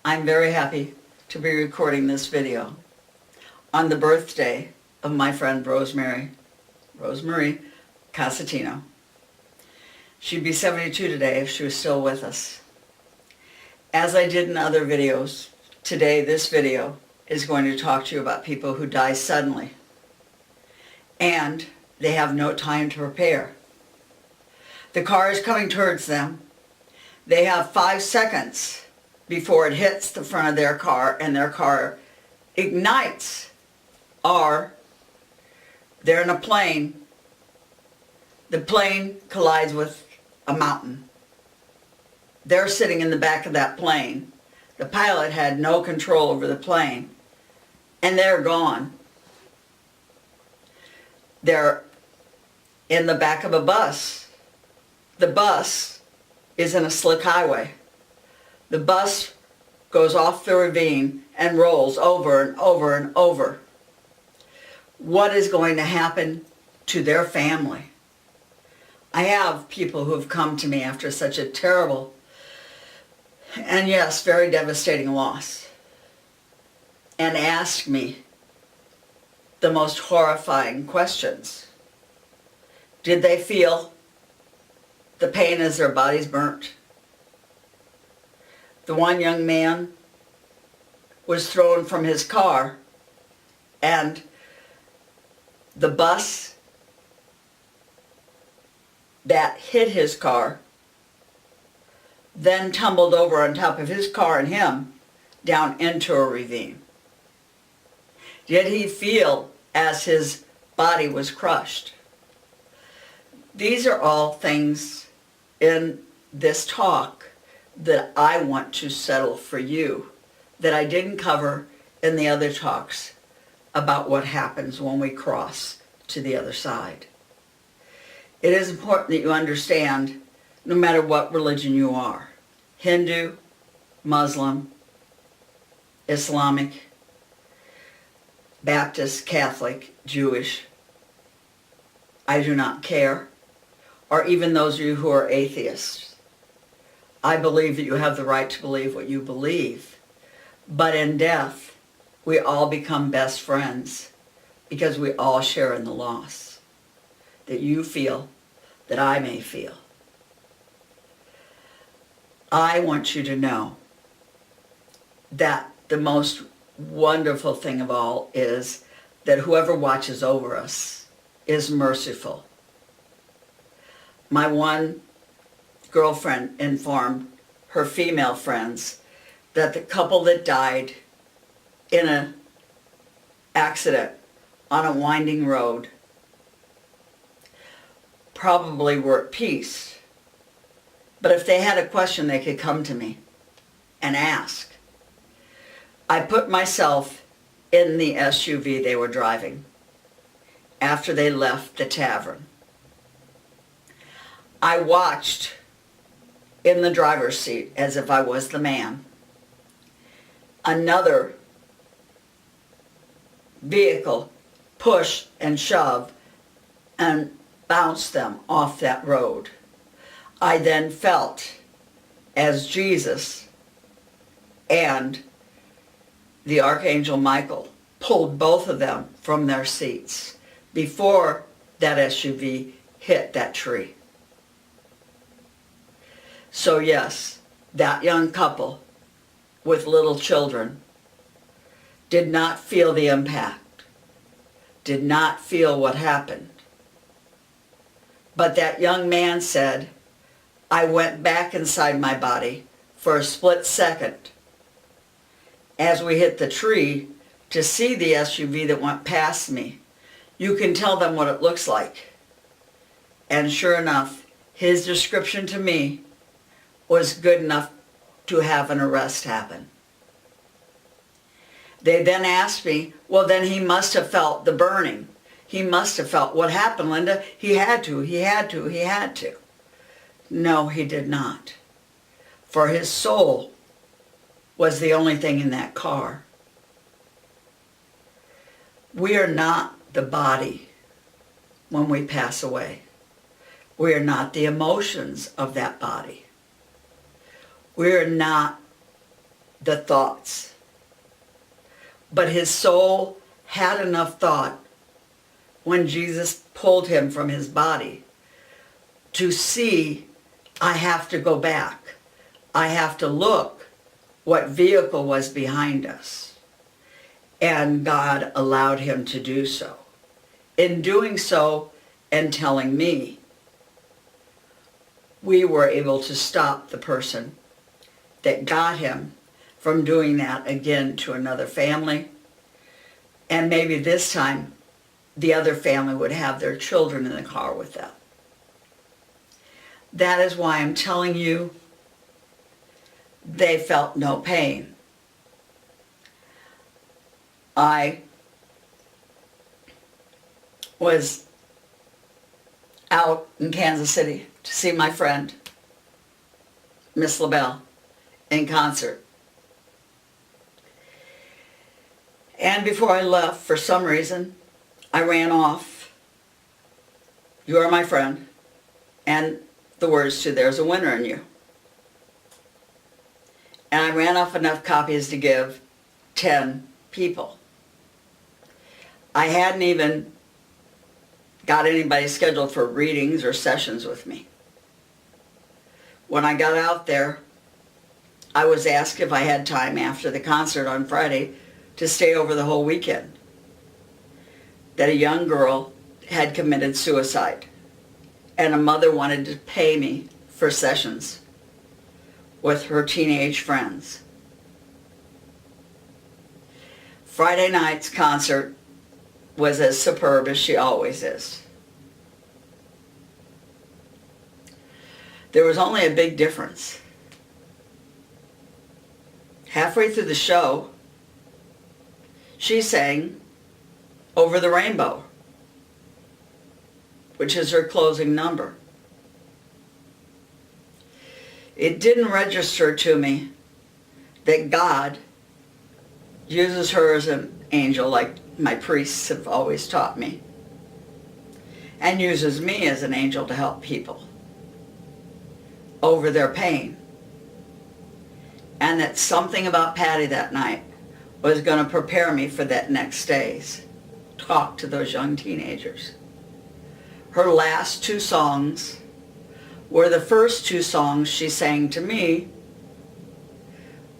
I'm very happy to be recording this video on the birthday of my friend Rosemary Casatino. She'd be 72 today if she was still with us. As I did in other videos, today this video is going to talk to you about people who die suddenly and they have no time to prepare. The car is coming towards them. They have 5 seconds before it hits the front of their car and their car ignites, or they're in a plane. The plane collides with a mountain. They're sitting in the back of that plane. The pilot had no control over the plane, and they're gone. They're in the back of a bus. The bus is in a slick highway. The bus goes off the ravine and rolls over and over and over. What is going to happen to their family? I have people who have come to me after such a terrible and yes, very devastating loss and asked me the most horrifying questions. Did they feel the pain as their bodies burnt? The one young man was thrown from his car, and the bus that hit his car then tumbled over on top of his car and him down into a ravine. Did he feel as his body was crushed? These are all things in this talk that I want to settle for you, that I didn't cover in the other talks about what happens when we cross to the other side. It is important that you understand, no matter what religion you are, Hindu, Muslim, Islamic, Baptist, Catholic, Jewish, I do not care, or even those of you who are atheists. I believe that you have the right to believe what you believe, but in death, we all become best friends because we all share in the loss that you feel, that I may feel. I want you to know that the most wonderful thing of all is that whoever watches over us is merciful. My one girlfriend informed her female friends that the couple that died in an accident on a winding road probably were at peace. But if they had a question, they could come to me and ask. I put myself in the SUV they were driving after they left the tavern. I watched in the driver's seat, as if I was the man, another vehicle push and shove and bounce them off that road. I then felt as Jesus and the Archangel Michael pulled both of them from their seats before that SUV hit that tree. So yes, that young couple with little children did not feel the impact, did not feel what happened. But that young man said, I went back inside my body for a split second as we hit the tree to see the SUV that went past me. You can tell them what it looks like. And sure enough, his description to me was good enough to have an arrest happen. They then asked me, well, then he must have felt the burning. He must have felt what happened, Linda. He had to. No, he did not. For his soul was the only thing in that car. We are not the body when we pass away. We are not the emotions of that body. We are not the thoughts. But his soul had enough thought when Jesus pulled him from his body to see, I have to go back. I have to look what vehicle was behind us. And God allowed him to do so. In doing so and telling me, we were able to stop the person that got him from doing that again to another family. And maybe this time, the other family would have their children in the car with them. That is why I'm telling you, they felt no pain. I was out in Kansas City to see my friend, Miss LaBelle, in concert. And before I left, for some reason, I ran off, "You are my friend," and the words to "There's a winner in you." And I ran off enough copies to give 10 people. I hadn't even got anybody scheduled for readings or sessions with me. When I got out there, I was asked if I had time after the concert on Friday to stay over the whole weekend. That a young girl had committed suicide, and a mother wanted to pay me for sessions with her teenage friends. Friday night's concert was as superb as she always is. There was only a big difference. Halfway through the show, she sang "Over the Rainbow," which is her closing number. It didn't register to me that God uses her as an angel, like my priests have always taught me, and uses me as an angel to help people over their pain. And that something about Patty that night was going to prepare me for that next day's talk to those young teenagers. Her last 2 songs were the first 2 songs she sang to me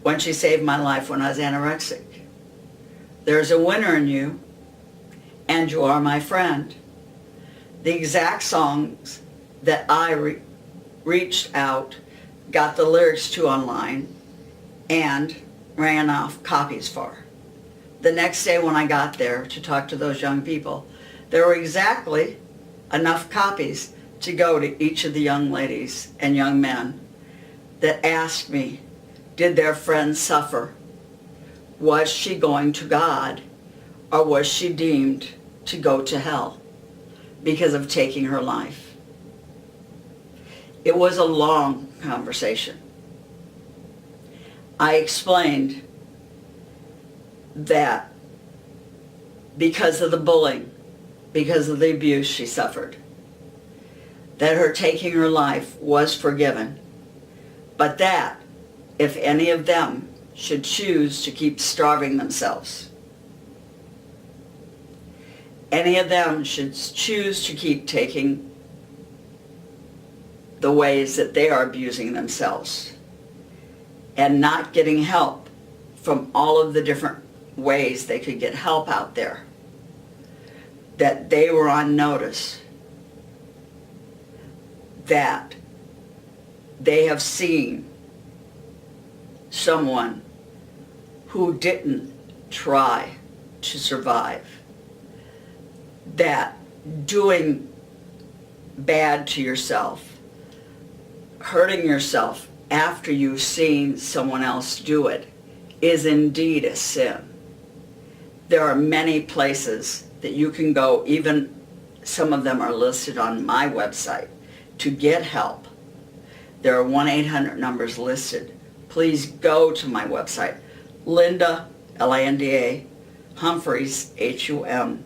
when she saved my life when I was anorexic. "There's a winner in you," and "You are my friend." The exact songs that I reached out, got the lyrics to online, and ran off copies for. The next day when I got there to talk to those young people, there were exactly enough copies to go to each of the young ladies and young men that asked me, did their friend suffer? Was she going to God, or was she deemed to go to hell because of taking her life? It was a long conversation. I explained that because of the bullying, because of the abuse she suffered, that her taking her life was forgiven, but that if any of them should choose to keep starving themselves, any of them should choose to keep taking the ways that they are abusing themselves and not getting help from all of the different ways they could get help out there, that they were on notice, that they have seen someone who didn't try to survive, that doing bad to yourself, hurting yourself after you've seen someone else do it, is indeed a sin. There are many places that you can go, even some of them are listed on my website, to get help. There are 1-800 numbers listed. Please go to my website, Linda, Linda, Humphries, HUMPH.com.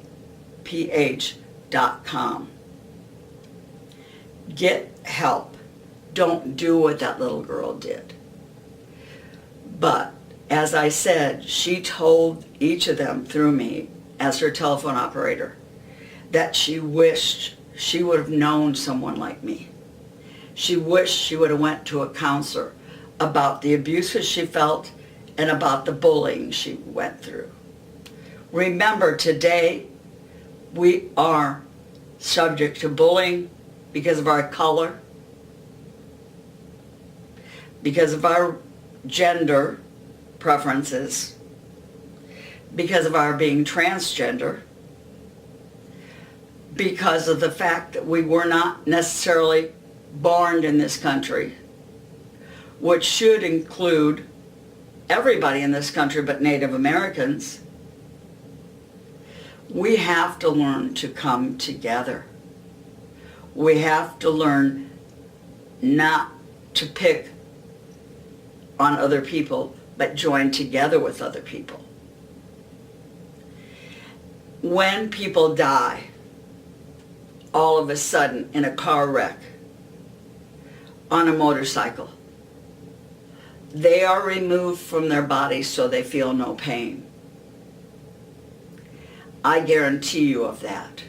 Get help. Don't do what that little girl did. But As I said, she told each of them through me as her telephone operator that she wished she would have known someone like me. She wished she would have went to a counselor about the abuses she felt and about the bullying she went through. Remember, today we are subject to bullying because of our color, because of our gender preferences, because of our being transgender, because of the fact that we were not necessarily born in this country, which should include everybody in this country but Native Americans. We have to learn to come together. We have to learn not to pick on other people, but join together with other people. When people die, all of a sudden in a car wreck, on a motorcycle, they are removed from their bodies so they feel no pain. I guarantee you of that.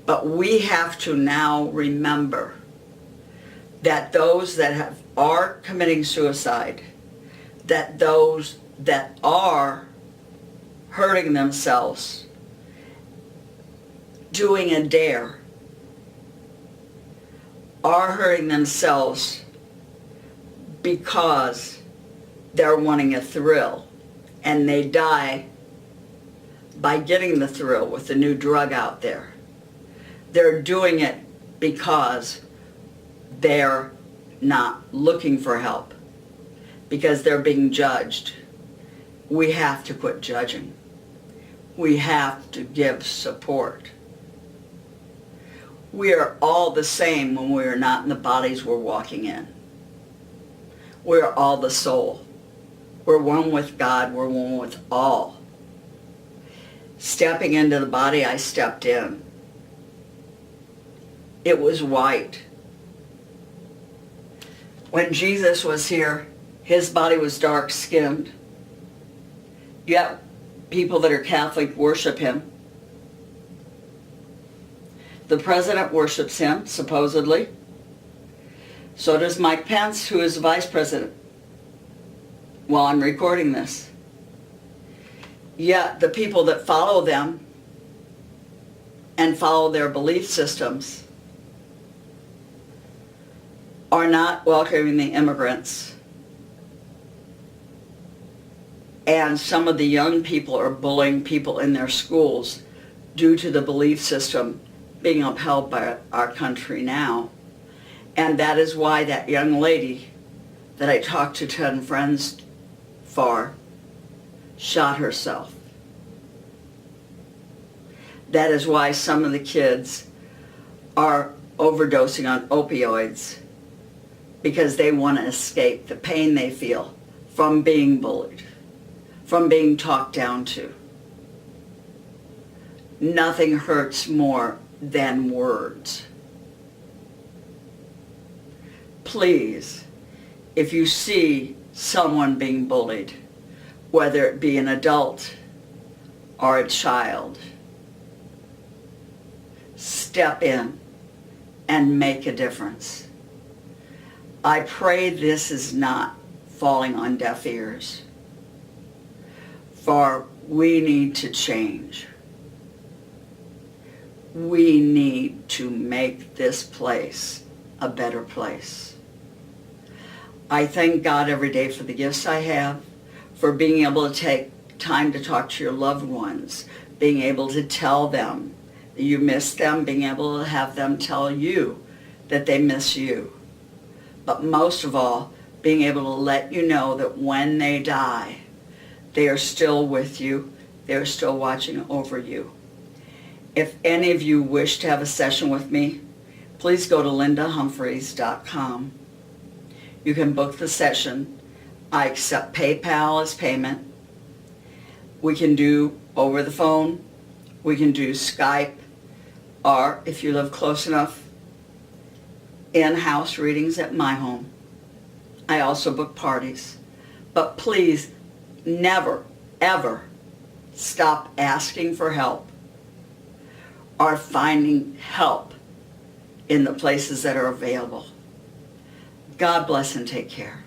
But we have to now remember that those that are committing suicide, that those that are hurting themselves, doing a dare, are hurting themselves because they're wanting a thrill, and they die by getting the thrill with the new drug out there. They're doing it because they're not looking for help, because they're being judged. We have to quit judging. We have to give support. We are all the same when we are not in the bodies we're walking in. We are all the soul. We're one with God. We're one with all. Stepping into the body, I stepped in. It was white. When Jesus was here, his body was dark-skinned. Yet people that are Catholic worship him. The president worships him, supposedly. So does Mike Pence, who is the vice president, while I'm recording this. Yet the people that follow them and follow their belief systems are not welcoming the immigrants. And some of the young people are bullying people in their schools due to the belief system being upheld by our country now. And that is why that young lady that I talked to 10 friends for shot herself. That is why some of the kids are overdosing on opioids, because they want to escape the pain they feel from being bullied, from being talked down to. Nothing hurts more than words. Please, if you see someone being bullied, whether it be an adult or a child, step in and make a difference. I pray this is not falling on deaf ears, for we need to change. We need to make this place a better place. I thank God every day for the gifts I have, for being able to take time to talk to your loved ones, being able to tell them that you miss them, being able to have them tell you that they miss you. But most of all, being able to let you know that when they die, they are still with you, they're still watching over you. If any of you wish to have a session with me, please go to lindahumphries.com. You can book the session. I accept PayPal as payment. We can do over the phone. We can do Skype, or if you live close enough, in-house readings at my home. I also book parties. But please never, ever stop asking for help or finding help in the places that are available. God bless and take care.